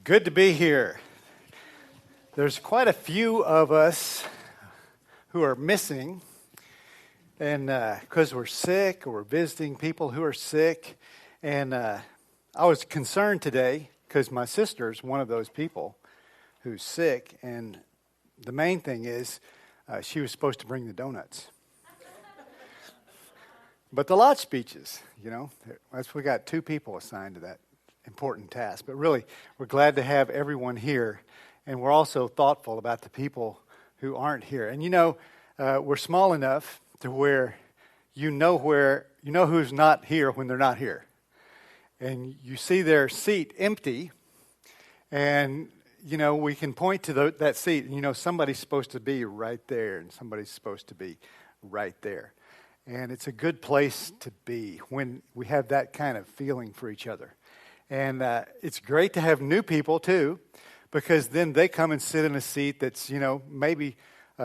Good to be here. There's quite a few of us who are missing, and because we're sick or we're visiting people who are sick. And I was concerned today because my sister's one of those people who's sick, and the main thing is she was supposed to bring the donuts. But the lot speeches, we got 2 people assigned to that important task. But really, we're glad to have everyone here, and we're also thoughtful about the people who aren't here. And we're small enough to where you know who's not here when they're not here. And you see their seat empty, and we can point to that seat, and somebody's supposed to be right there, and somebody's supposed to be right there. And it's a good place to be when we have that kind of feeling for each other. And it's great to have new people, too, because then they come and sit in a seat that's, maybe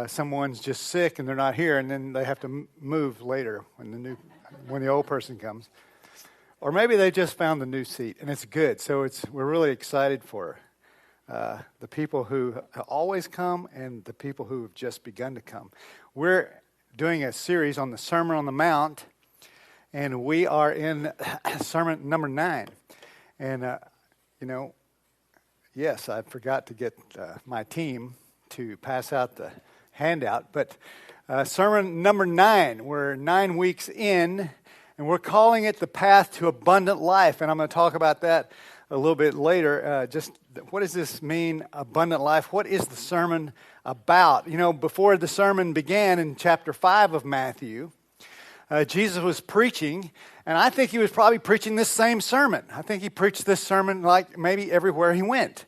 someone's just sick and they're not here, and then they have to move later when the old person comes. Or maybe they just found the new seat, and it's good. So we're really excited for the people who always come and the people who have just begun to come. We're doing a series on the Sermon on the Mount, and we are in sermon number 9. And, yes, I forgot to get my team to pass out the handout. But sermon number 9, we're 9 weeks in, and we're calling it The Path to Abundant Life. And I'm going to talk about that a little bit later. Just what does this mean, abundant life? What is the sermon about? Before the sermon began in chapter 5 of Matthew, Jesus was preaching, and I think he was probably preaching this same sermon. I think he preached this sermon like maybe everywhere he went.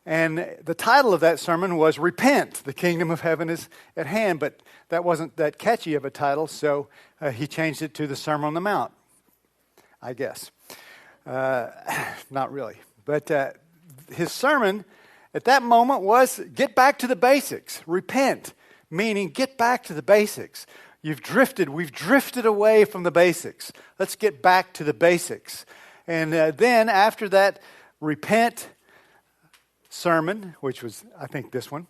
And the title of that sermon was Repent, the Kingdom of Heaven is at Hand. But that wasn't that catchy of a title, so he changed it to the Sermon on the Mount, I guess. Not really. But his sermon at that moment was get back to the basics. Repent, meaning get back to the basics. We've drifted away from the basics. Let's get back to the basics. And then after that repent sermon, which was, I think, this one,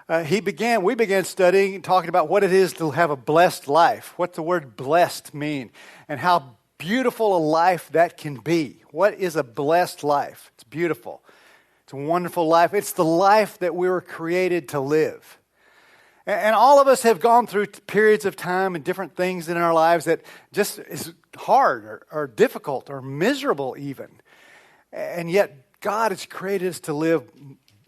we began studying and talking about what it is to have a blessed life. What the word blessed mean, and how beautiful a life that can be. What is a blessed life? It's beautiful. It's a wonderful life. It's the life that we were created to live. And all of us have gone through periods of time and different things in our lives that just is hard or difficult or miserable even. And yet God has created us to live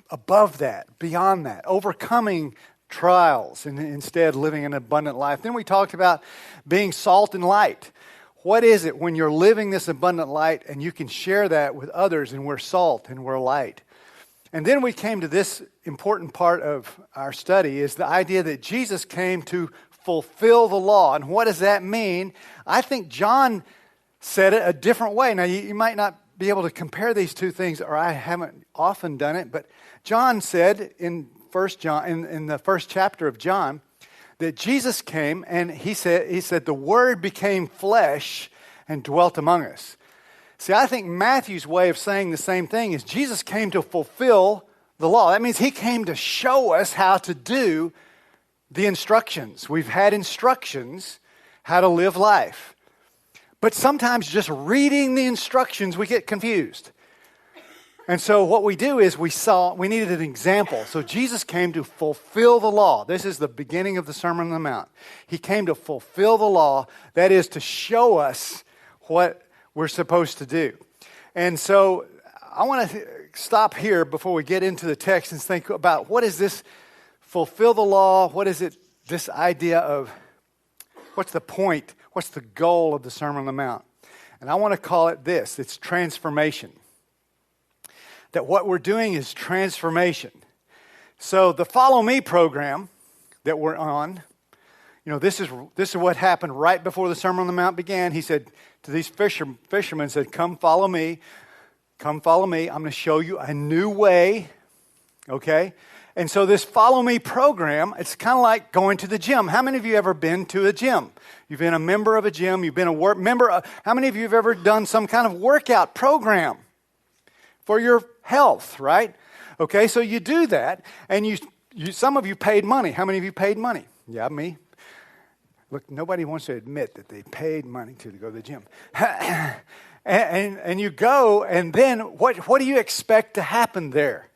above that, beyond that, overcoming trials and instead living an abundant life. Then we talked about being salt and light. What is it when you're living this abundant light and you can share that with others, and we're salt and we're light? And then we came to this important part of our study, is the idea that Jesus came to fulfill the law. And what does that mean? I think John said it a different way. Now, you might not be able to compare these two things, or I haven't often done it, but John said in the first chapter of John that Jesus came, and he said the Word became flesh and dwelt among us. See, I think Matthew's way of saying the same thing is Jesus came to fulfill the law. That means he came to show us how to do the instructions. We've had instructions how to live life. But sometimes just reading the instructions, we get confused. And so what we do is we needed an example. So Jesus came to fulfill the law. This is the beginning of the Sermon on the Mount. He came to fulfill the law. That is to show us what we're supposed to do. And so I want to stop here before we get into the text and think about what is this fulfill the law? What is it, this idea of what's the point? What's the goal of the Sermon on the Mount? And I want to call it this. It's transformation. That what we're doing is transformation. So the Follow Me program that we're on, this is what happened right before the Sermon on the Mount began. He said to these fishermen, said, come follow me. Come follow me. I'm going to show you a new way. Okay? And so this Follow Me program, it's kind of like going to the gym. How many of you ever been to a gym? You've been a member of a gym. You've been a member. How many of you have ever done some kind of workout program? for your health, right? Okay, so you do that, and you some of you paid money. How many of you paid money? Yeah, me. Look, nobody wants to admit that they paid money to go to the gym. and you go, and then what do you expect to happen there?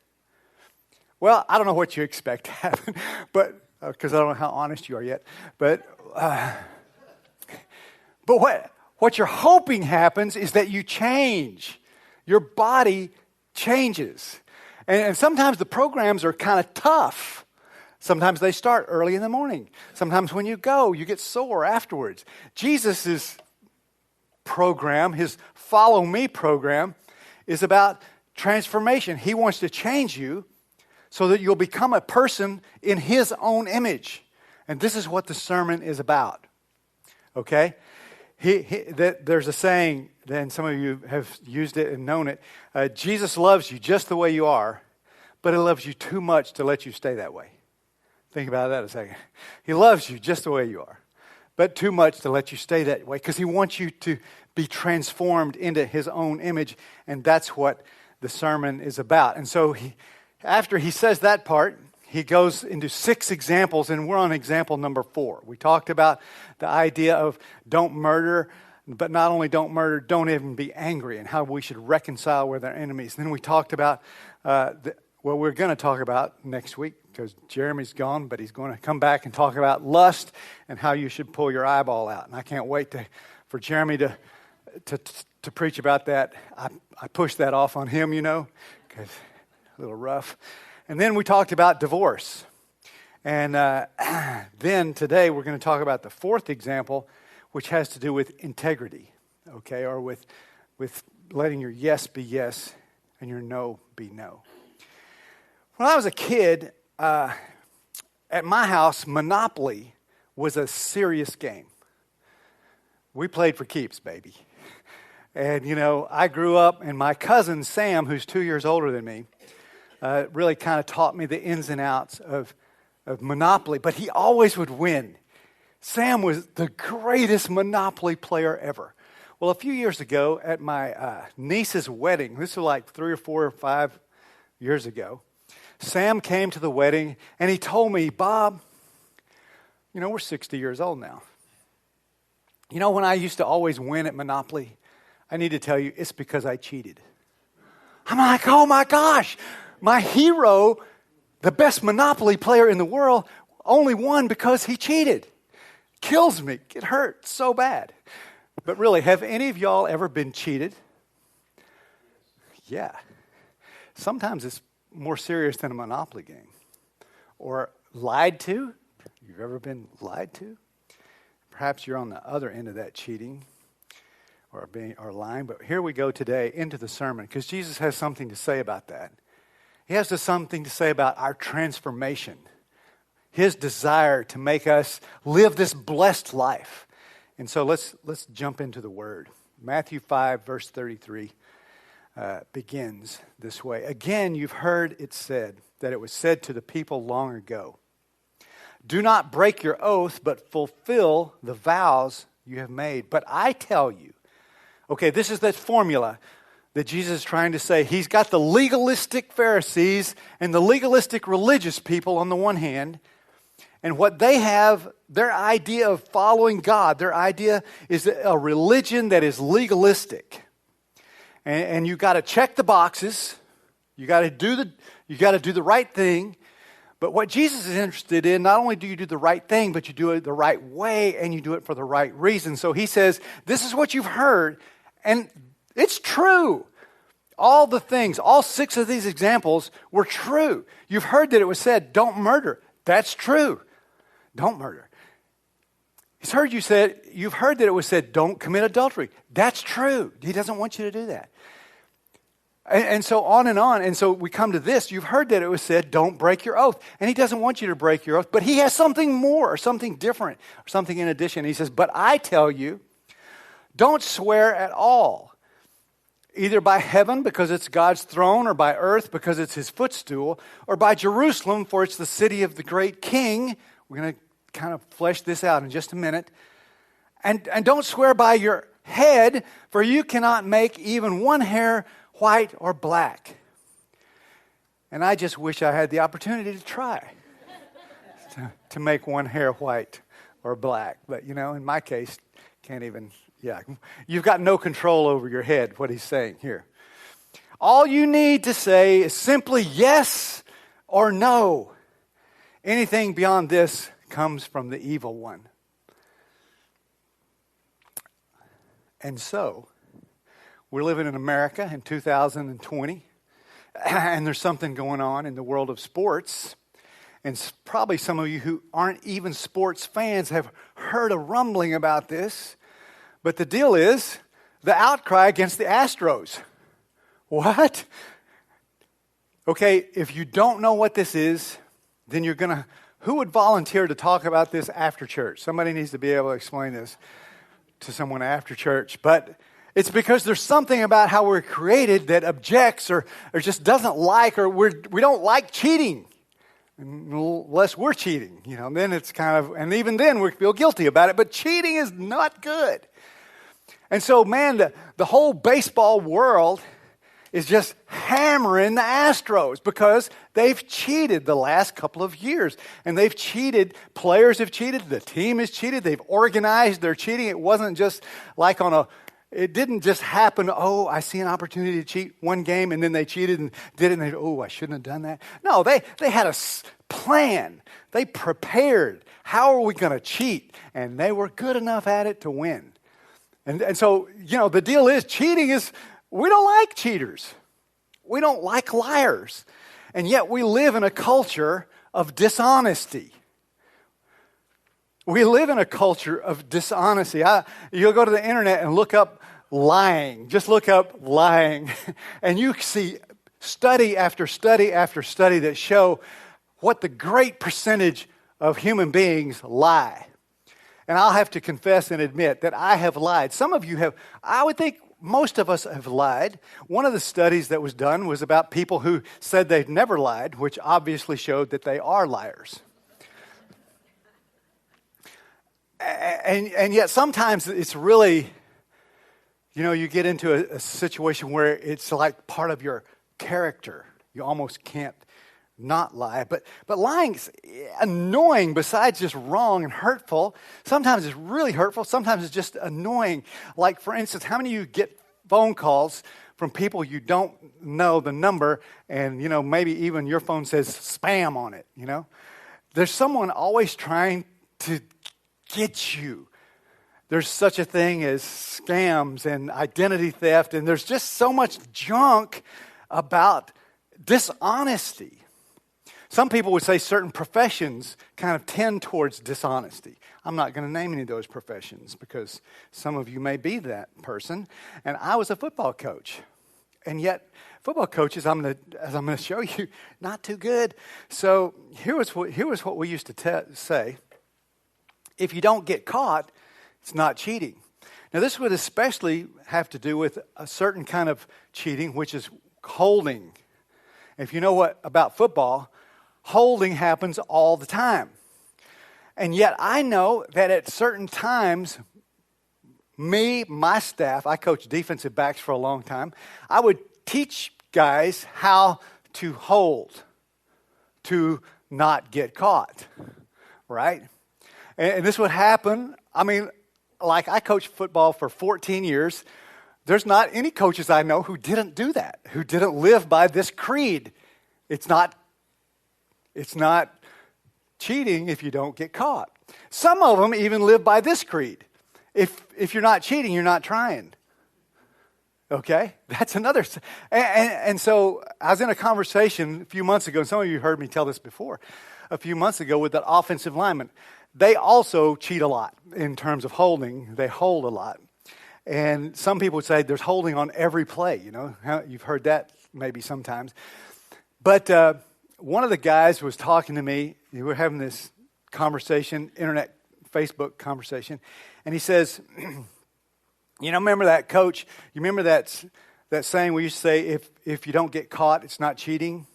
Well, I don't know what you expect to happen, but because I don't know how honest you are yet. But what you're hoping happens is that you change. Your body changes. And sometimes the programs are kind of tough. Sometimes they start early in the morning. Sometimes when you go, you get sore afterwards. Jesus' program, his Follow Me program, is about transformation. He wants to change you so that you'll become a person in his own image. And this is what the sermon is about. Okay? There's a saying, and some of you have used it and known it. Jesus loves you just the way you are, but he loves you too much to let you stay that way. Think about that a second. He loves you just the way you are, but too much to let you stay that way because he wants you to be transformed into his own image, and that's what the sermon is about. And so after he says that part, he goes into 6 examples, and we're on example number 4. We talked about the idea of don't murder, but not only don't murder, don't even be angry, and how we should reconcile with our enemies. And then we talked about what we're going to talk about next week, because Jeremy's gone, but he's going to come back and talk about lust and how you should pull your eyeball out. And I can't wait for Jeremy to preach about that. I pushed that off on him, because a little rough. And then we talked about divorce. And then today we're going to talk about the 4th example, which has to do with integrity, okay, or with letting your yes be yes and your no be no. When I was a kid, at my house, Monopoly was a serious game. We played for keeps, baby. And, I grew up, and my cousin Sam, who's 2 years older than me, really kind of taught me the ins and outs of Monopoly, but he always would win. Sam was the greatest Monopoly player ever. Well, a few years ago at my niece's wedding, this was like 3 or 4 or 5 years ago, Sam came to the wedding and he told me, Bob, we're 60 years old now. When I used to always win at Monopoly, I need to tell you, it's because I cheated. I'm like, oh my gosh, my hero, the best Monopoly player in the world, only won because he cheated. Kills me. It hurts so bad. But really, have any of y'all ever been cheated? Yeah. Sometimes it's more serious than a Monopoly game. Or lied to. You've ever been lied to? Perhaps you're on the other end of that cheating or lying. But here we go today into the sermon, because Jesus has something to say about that. He has something to say about our transformation. His desire to make us live this blessed life. And so let's jump into the word. Matthew 5, verse 33 begins this way. Again, you've heard it said, that it was said to the people long ago, do not break your oath, but fulfill the vows you have made. But I tell you, okay, this is that formula that Jesus is trying to say. He's got the legalistic Pharisees and the legalistic religious people on the one hand, and what they have, their idea of following God, their idea is a religion that is legalistic. And you got to check the boxes. You got to do the right thing. But what Jesus is interested in, not only do you do the right thing, but you do it the right way, and you do it for the right reason. So he says, this is what you've heard, and it's true. All the things, all 6 of these examples were true. You've heard that it was said, don't murder. That's true. Don't murder. You've heard that it was said, don't commit adultery. That's true. He doesn't want you to do that. And so on and on. And so we come to this. You've heard that it was said, don't break your oath. And he doesn't want you to break your oath, but he has something more, or something different, or something in addition. He says, but I tell you, don't swear at all, either by heaven, because it's God's throne, or by earth, because it's his footstool, or by Jerusalem, for it's the city of the great king. We're going to kind of flesh this out in just a minute. And don't swear by your head, for you cannot make even one hair white or black? And I just wish I had the opportunity to try to make one hair white or black. But, in my case, can't even, You've got no control over your head, what he's saying here. All you need to say is simply yes or no. Anything beyond this comes from the evil one. And so, we're living in America in 2020, and there's something going on in the world of sports. And probably some of you who aren't even sports fans have heard a rumbling about this. But the deal is the outcry against the Astros. What? Okay, if you don't know what this is, then who would volunteer to talk about this after church? Somebody needs to be able to explain this to someone after church. But it's because there's something about how we're created that objects or just doesn't like, or we don't like cheating. Unless we're cheating, then it's and even then we feel guilty about it. But cheating is not good. And so, man, the whole baseball world is just hammering the Astros because they've cheated the last couple of years. And they've cheated. Players have cheated. The team has cheated. They've organized their cheating. It wasn't just like it didn't just happen, I see an opportunity to cheat one game, and then they cheated and did it, and I shouldn't have done that. No, they had a plan. They prepared. How are we going to cheat? And they were good enough at it to win. And so, the deal is, cheating is, we don't like cheaters. We don't like liars. And yet we live in a culture of dishonesty. We live in a culture of dishonesty. You'll go to the internet and look up lying. Just look up lying. And you see study after study after study that show what the great percentage of human beings lie. And I'll have to confess and admit that I have lied. Some of you have. I would think most of us have lied. One of the studies that was done was about people who said they've never lied, which obviously showed that they are liars. And yet sometimes it's really, you get into a situation where it's like part of your character. You almost can't not lie. But lying's annoying besides just wrong and hurtful. Sometimes it's really hurtful. Sometimes it's just annoying. Like, for instance, how many of you get phone calls from people you don't know the number and, maybe even your phone says spam on it, There's someone always trying to get you. There's such a thing as scams and identity theft, and there's just so much junk about dishonesty. Some people would say certain professions kind of tend towards dishonesty. I'm not going to name any of those professions because some of you may be that person. And I was a football coach. And yet, football coaches, as I'm going to show you, not too good. So here was what we used to say. If you don't get caught, it's not cheating. Now, this would especially have to do with a certain kind of cheating, which is holding. If you know what about football, holding happens all the time. And yet I know that at certain times, my staff, I coached defensive backs for a long time, I would teach guys how to hold, to not get caught, right? And this would happen, like I coached football for 14 years. There's not any coaches I know who didn't do that, who didn't live by this creed. It's not cheating if you don't get caught. Some of them even live by this creed. If you're not cheating, you're not trying. Okay? That's another. And so I was in a conversation a few months ago, and some of you heard me tell this before, a few months ago with the offensive lineman. They also cheat a lot in terms of holding. They hold a lot. And some people would say there's holding on every play. You've heard that maybe sometimes. But one of the guys was talking to me. We were having this conversation, internet, Facebook conversation. And he says, remember that coach? You remember that saying we used to say, if you don't get caught, it's not cheating?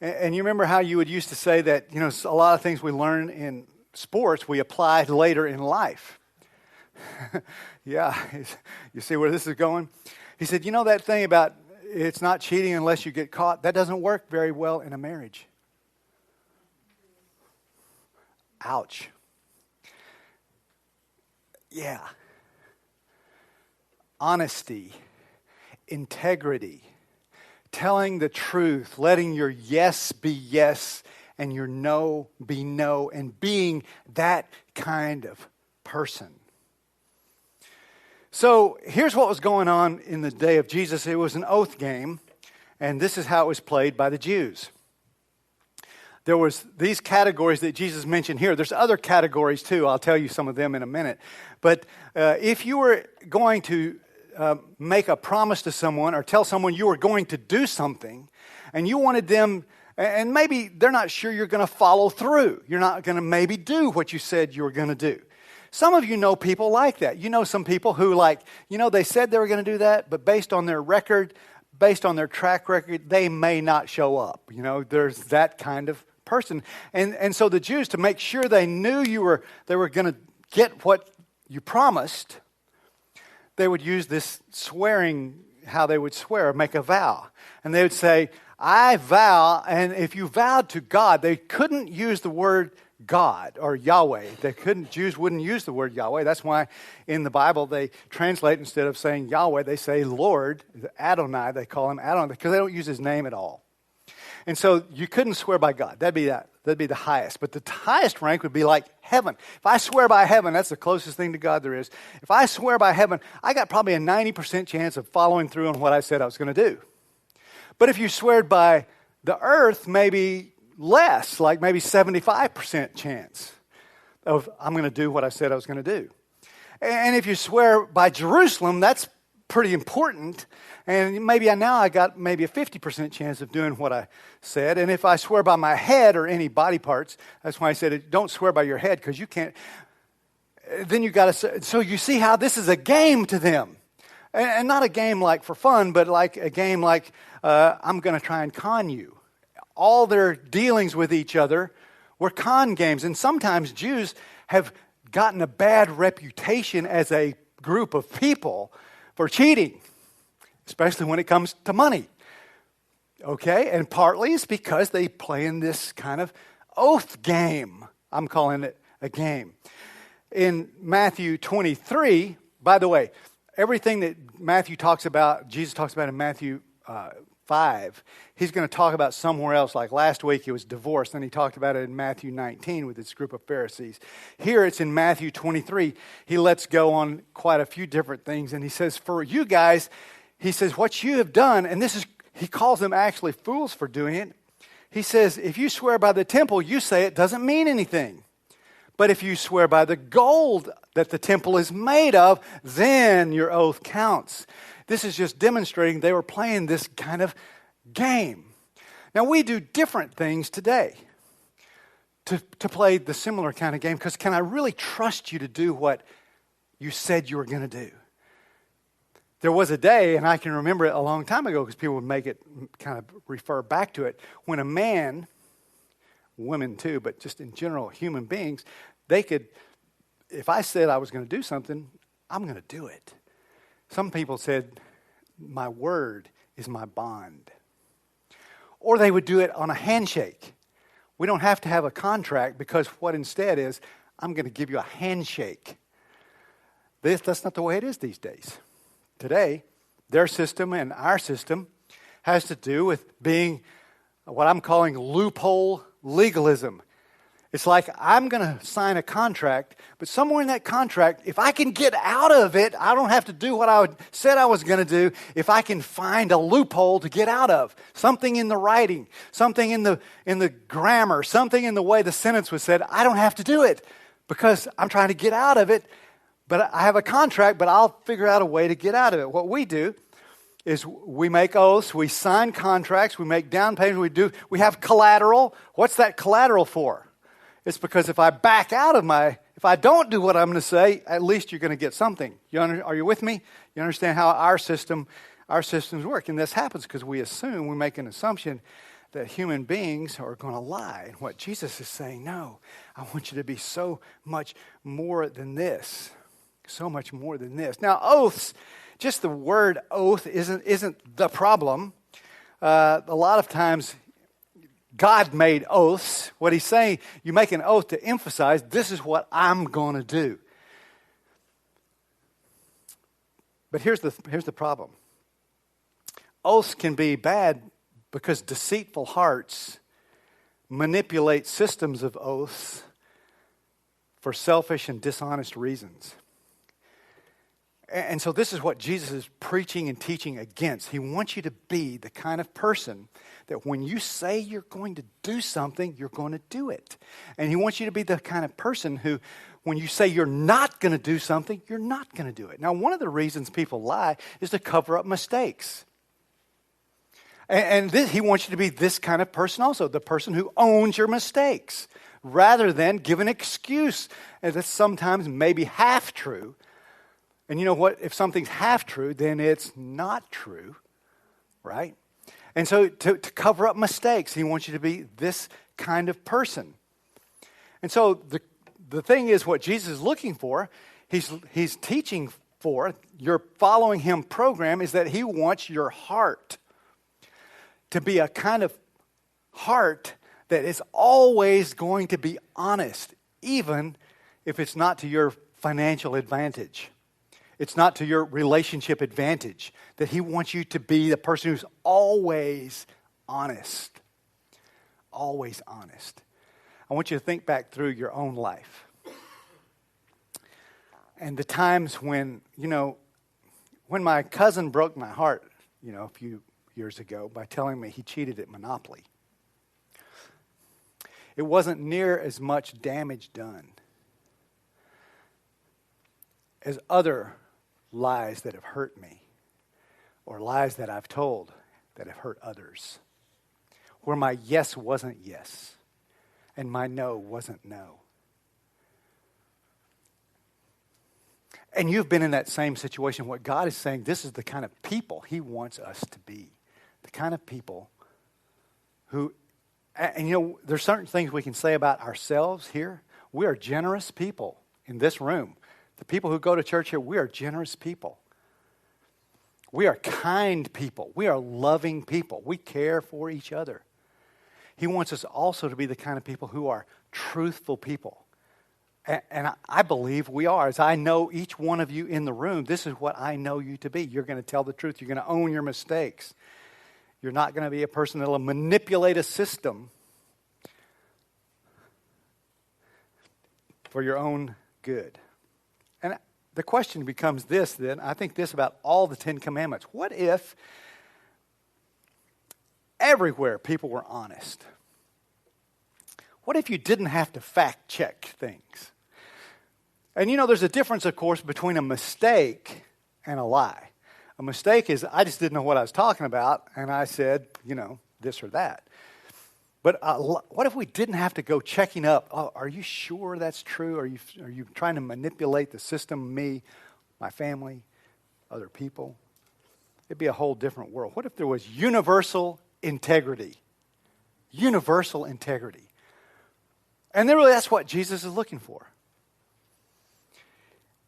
And you remember how you would used to say that, a lot of things we learn in sports we apply later in life. Yeah, you see where this is going? He said, that thing about it's not cheating unless you get caught. That doesn't work very well in a marriage. Ouch. Yeah. Honesty, integrity, telling the truth, letting your yes be yes and your no be no, and being that kind of person. So here's what was going on in the day of Jesus. It was an oath game, and this is how it was played by the Jews. There was these categories that Jesus mentioned here. There's other categories too. I'll tell you some of them in a minute. But if you were going to make a promise to someone or tell someone you were going to do something, and you wanted them, and maybe they're not sure you're going to follow through. You're not going to maybe do what you said you were going to do. Some of you know people like that. You know some people who they said they were going to do that, but based on their record, based on their track record, they may not show up. There's that kind of person. And so the Jews, to make sure they knew they were going to get what you promised, they would use this swearing, how they would swear, make a vow. And they would say, I vow, and if you vowed to God, they couldn't use the word God or Yahweh. Jews wouldn't use the word Yahweh. That's why in the Bible they translate, instead of saying Yahweh, they say Lord, Adonai, they call him Adonai, because they don't use his name at all. And so you couldn't swear by God. That'd be the highest. But the highest rank would be like heaven. If I swear by heaven, that's the closest thing to God there is. If I swear by heaven, I got probably a 90% chance of following through on what I said I was going to do. But if you swear by the earth, maybe less, like maybe 75% chance of I'm going to do what I said I was going to do. And if you swear by Jerusalem, that's pretty important. And maybe now I got maybe a 50% chance of doing what I said. And if I swear by my head or any body parts, that's why I said don't swear by your head, because you can't. Then you got to. So you see how this is a game to them, and not a game like for fun, but like a game like I'm going to try and con you. All their dealings with each other were con games, and sometimes Jews have gotten a bad reputation as a group of people for cheating, especially when it comes to money. Okay? And partly it's because they play in this kind of oath game. I'm calling it a game. In Matthew 23, by the way, everything that Matthew talks about, Jesus talks about in Matthew 5, he's going to talk about somewhere else. Like last week it was divorce, then he talked about it in Matthew 19 with this group of Pharisees. Here it's in Matthew 23. He lets go on quite a few different things, and he says, for you guys, he says, what you have done, and this is, he calls them actually fools for doing it. He says, if you swear by the temple, you say it doesn't mean anything. But if you swear by the gold that the temple is made of, then your oath counts. This is just demonstrating they were playing this kind of game. Now, we do different things today to play the similar kind of game, because can I really trust you to do what you said you were going to do? There was a day, and I can remember it a long time ago because people would make it kind of refer back to it, when a man, women too, but just in general, human beings, they could, if I said I was going to do something, I'm going to do it. Some people said, my word is my bond. Or they would do it on a handshake. We don't have to have a contract, because what instead is, I'm going to give you a handshake. That's not the way it is these days. Today, their system and our system has to do with being what I'm calling loophole legalism. It's like I'm going to sign a contract, but somewhere in that contract, if I can get out of it, I don't have to do what I said I was going to do. If I can find a loophole to get out of, something in the writing, something in the grammar, something in the way the sentence was said, I don't have to do it because I'm trying to get out of it. But I have a contract, but I'll figure out a way to get out of it. What we do is we make oaths, we sign contracts, we make down payments, we have collateral. What's that collateral for? It's because if I back out of if I don't do what I'm going to say, at least you're going to get something. Are you with me? You understand how our systems work? And this happens because we make an assumption that human beings are going to lie. And what Jesus is saying, no, I want you to be so much more than this. So much more than this. Now, oaths just the word oath isn't the problem. A lot of times, God made oaths. What he's saying, you make an oath to emphasize, this is what I'm going to do. But here's the problem. Oaths can be bad because deceitful hearts manipulate systems of oaths for selfish and dishonest reasons. And so this is what Jesus is preaching and teaching against. He wants you to be the kind of person that when you say you're going to do something, you're going to do it. And he wants you to be the kind of person who, when you say you're not going to do something, you're not going to do it. Now, one of the reasons people lie is to cover up mistakes. And he wants you to be this kind of person also, the person who owns your mistakes, rather than give an excuse that's sometimes maybe half true. And you know what? If something's half true, then it's not true, right? And so to cover up mistakes, he wants you to be this kind of person. And so the thing is, what Jesus is looking for, he's teaching for, your following him program, is that he wants your heart to be a kind of heart that is always going to be honest, even if it's not to your financial advantage. It's not to your relationship advantage. That he wants you to be the person who's always honest. Always honest. I want you to think back through your own life. And the times when, when my cousin broke my heart, a few years ago by telling me he cheated at Monopoly. It wasn't near as much damage done as other lies that have hurt me, or lies that I've told that have hurt others, where my yes wasn't yes, and my no wasn't no. And you've been in that same situation. What God is saying, this is the kind of people he wants us to be. The kind of people who, and there's certain things we can say about ourselves here. We are generous people in this room. The people who go to church here, we are generous people. We are kind people. We are loving people. We care for each other. He wants us also to be the kind of people who are truthful people. And I believe we are. As I know each one of you in the room, this is what I know you to be. You're going to tell the truth. You're going to own your mistakes. You're not going to be a person that will manipulate a system for your own good. And the question becomes this then, I think this about all the 10 Commandments. What if everywhere people were honest? What if you didn't have to fact check things? And there's a difference, of course, between a mistake and a lie. A mistake is, I just didn't know what I was talking about, and I said, this or that. But what if we didn't have to go checking up? Oh, are you sure that's true? Are you trying to manipulate the system, me, my family, other people? It'd be a whole different world. What if there was universal integrity? Universal integrity. And then really that's what Jesus is looking for.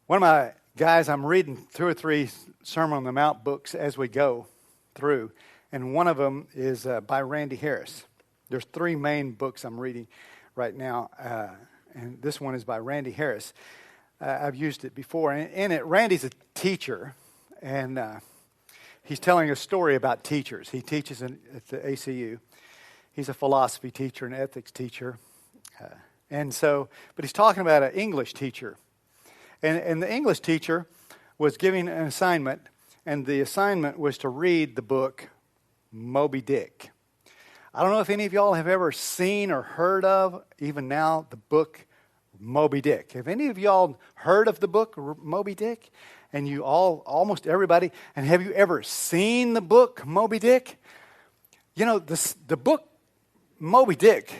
One of my guys, I'm reading 2 or 3 Sermon on the Mount books as we go through, and one of them is by Randy Harris. There's 3 main books I'm reading right now, and this one is by Randy Harris. I've used it before. And in it, Randy's a teacher, and he's telling a story about teachers. He teaches at the ACU. He's a philosophy teacher, an ethics teacher. But he's talking about an English teacher. And the English teacher was giving an assignment, and the assignment was to read the book Moby Dick. I don't know if any of y'all have ever seen or heard of, even now, the book Moby Dick. Have any of y'all heard of the book Moby Dick? And you all, almost everybody, and have you ever seen the book Moby Dick? The book Moby Dick,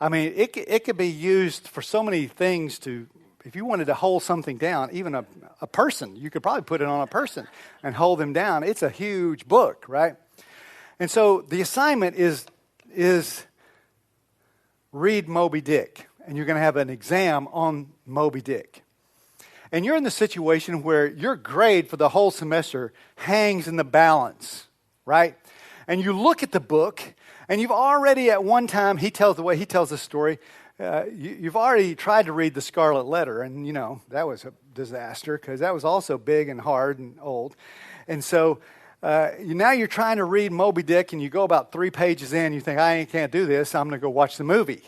I mean, it could be used for so many things to, if you wanted to hold something down, even a person, you could probably put it on a person and hold them down. It's a huge book, right? And so the assignment is read Moby Dick, and you're going to have an exam on Moby Dick. and you're in the situation where your grade for the whole semester hangs in the balance, right? And you look at the book, and you've already at one time, the way he tells the story, you've already tried to read the Scarlet Letter, and that was a disaster because that was also big and hard and old. And so now you're trying to read Moby Dick, and you go about 3 pages in, you think, I can't do this, I'm going to go watch the movie.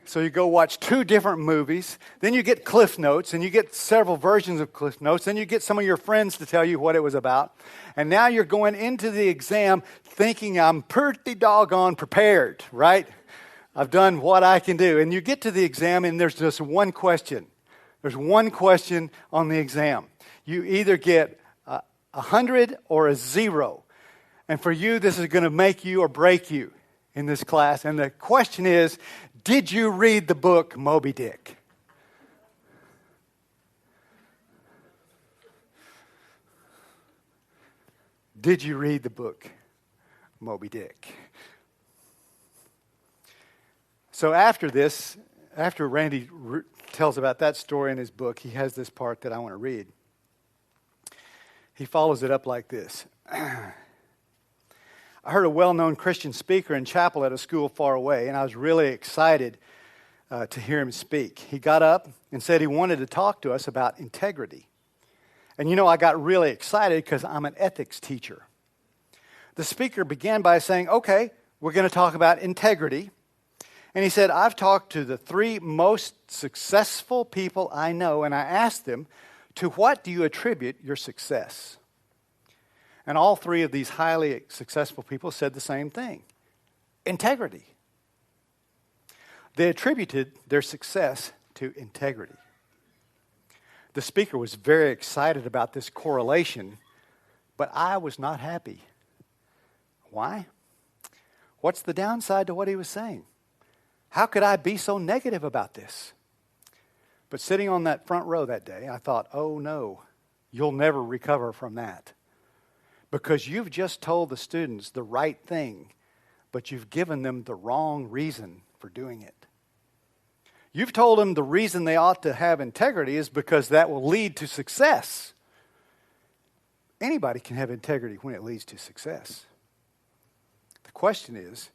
So you go watch 2 different movies, then you get Cliff Notes, and you get several versions of Cliff Notes, then you get some of your friends to tell you what it was about, and now you're going into the exam thinking I'm pretty doggone prepared, right? I've done what I can do. And you get to the exam, and there's just one question. There's one question on the exam. You either get 100 or a 0. And for you, this is going to make you or break you in this class. And the question is, did you read the book Moby Dick? Did you read the book Moby Dick? So after Randy tells about that story in his book, he has this part that I want to read. He follows it up like this. I heard a well-known Christian speaker in chapel at a school far away, and I was really excited to hear him speak. He got up and said he wanted to talk to us about integrity. And I got really excited because I'm an ethics teacher. The speaker began by saying, okay, we're going to talk about integrity. And he said, I've talked to the 3 most successful people I know, and I asked them, to what do you attribute your success? And all 3 of these highly successful people said the same thing. Integrity. They attributed their success to integrity. The speaker was very excited about this correlation, but I was not happy. Why? What's the downside to what he was saying? How could I be so negative about this? But sitting on that front row that day, I thought, oh no, you'll never recover from that. Because you've just told the students the right thing, but you've given them the wrong reason for doing it. You've told them the reason they ought to have integrity is because that will lead to success. Anybody can have integrity when it leads to success. The question is,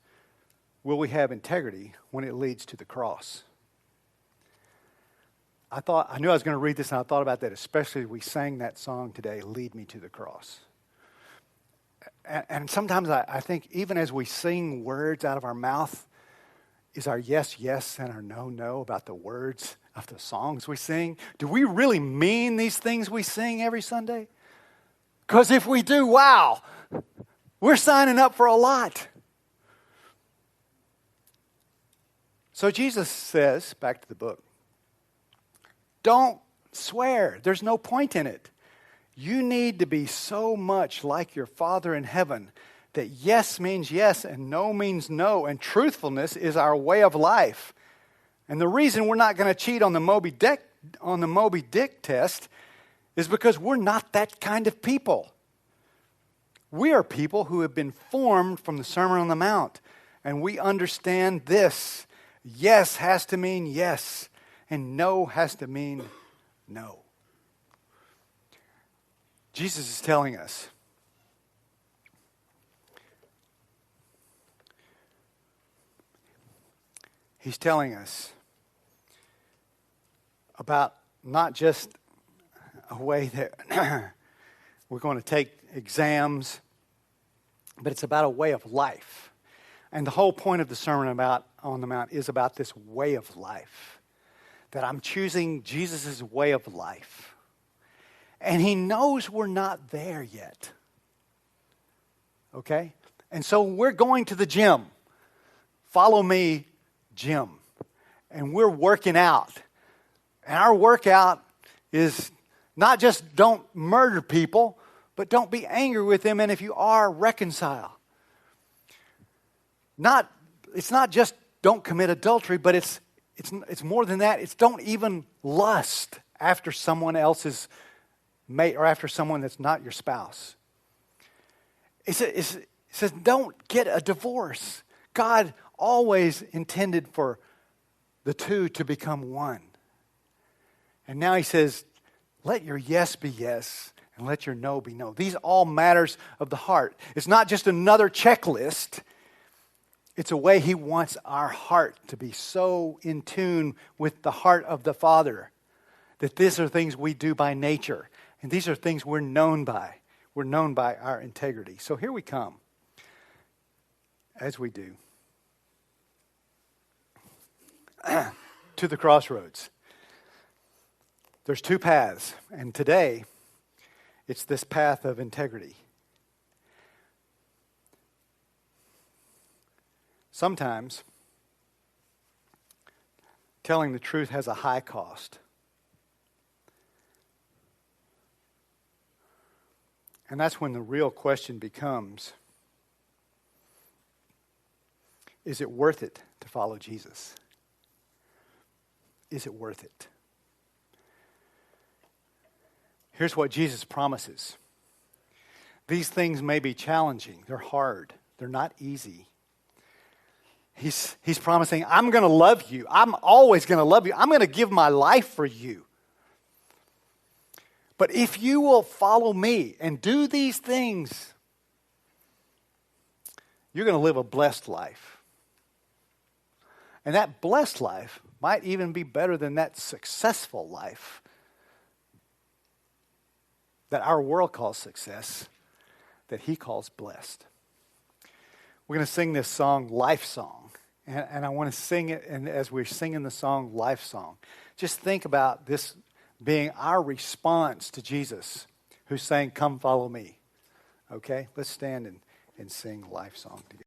will we have integrity when it leads to the cross? I knew I was going to read this, and I thought about that, especially as we sang that song today, Lead Me to the Cross. And sometimes I think even as we sing words out of our mouth, is our yes, yes, and our no, no about the words of the songs we sing? Do we really mean these things we sing every Sunday? Because if we do, wow, we're signing up for a lot. So Jesus says, back to the book, don't swear. There's no point in it. You need to be so much like your Father in heaven that yes means yes and no means no, and truthfulness is our way of life. And the reason we're not going to cheat on the Moby Dick test is because we're not that kind of people. We are people who have been formed from the Sermon on the Mount, and we understand this. Yes has to mean yes, and no has to mean no. Jesus is telling us, he's telling us about not just a way that we're going to take exams, but it's about a way of life. And the whole point of the Sermon on the Mount is about this way of life, that I'm choosing Jesus' way of life. And he knows we're not there yet. Okay? And so we're going to the gym. Follow me, gym. And we're working out. And our workout is not just don't murder people, but don't be angry with them. And if you are, reconcile. It's not just don't commit adultery, but it's more than that. It's don't even lust after someone else's mate or after someone that's not your spouse. It says don't get a divorce. God always intended for the two to become one. And now he says, Let your yes be yes, and let your no be no. These are all matters of the heart. It's not just another checklist. It's a way He wants our heart to be so in tune with the heart of the Father that these are things we do by nature. And these are things we're known by. We're known by our integrity. So here we come, as we do, to the crossroads. There's two paths, and today it's this path of integrity. Sometimes telling the truth has a high cost. And that's when the real question becomes, is it worth it to follow Jesus? Is it worth it? Here's what Jesus promises. These things may be challenging. They're hard. They're not easy. He's promising, I'm going to love you. I'm always going to love you. I'm going to give my life for you. But if you will follow me and do these things, you're going to live a blessed life. And that blessed life might even be better than that successful life that our world calls success, that He calls blessed. We're going to sing this song, Life Song. And I want to sing it, and as we're singing the song, Life Song, just think about this being our response to Jesus, who's saying, come follow me. Okay? Let's stand and sing Life Song together.